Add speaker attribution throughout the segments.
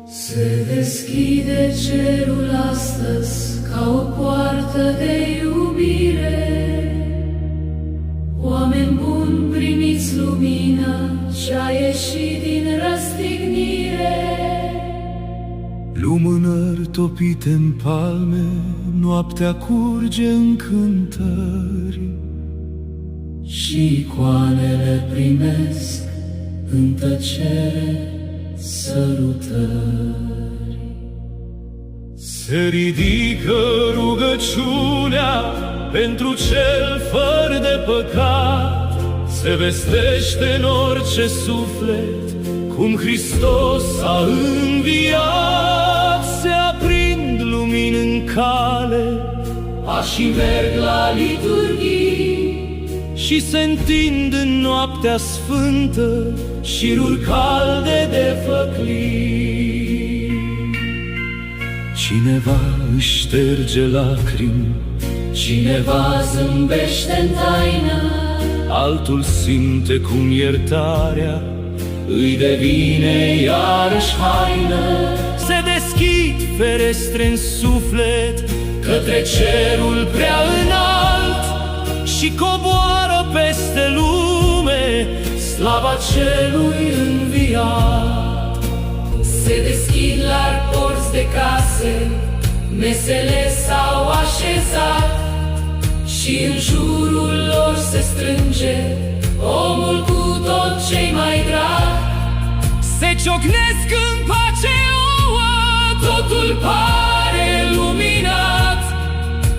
Speaker 1: Se deschide cerul astăzi ca o poartă de iubire. Oameni buni, primiți lumina ce-a ieșit din răstignire.
Speaker 2: Lumânări topite în palme, noaptea curge în cântări,
Speaker 1: și icoanele primesc în tăcere sărutări.
Speaker 2: se ridică rugăciunea pentru cel fără de păcat, se vestește în orice suflet cum Hristos a înviat. Se aprind lumini în cale,
Speaker 1: Pașii merg la liturghii
Speaker 2: și se întind în noaptea sfântă șiruri calde de făclii. Cineva își șterge lacrimi,
Speaker 1: cineva zâmbește în taină,
Speaker 2: altul simte cum iertarea îi devine iarăși haină. Se deschid ferestre în suflet către cerul prea înalt și coboară peste lume slava celui înviat.
Speaker 1: se deschid larg porți de case, mesele s-au așezat și în jurul lor se strânge omul cu tot ce-i mai drag.
Speaker 2: Se ciocnesc în pace ouă,
Speaker 1: Totul pare luminat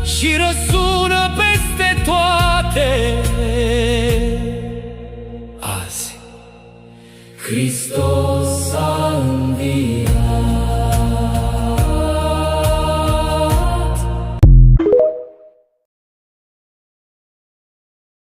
Speaker 2: și răsună peste toate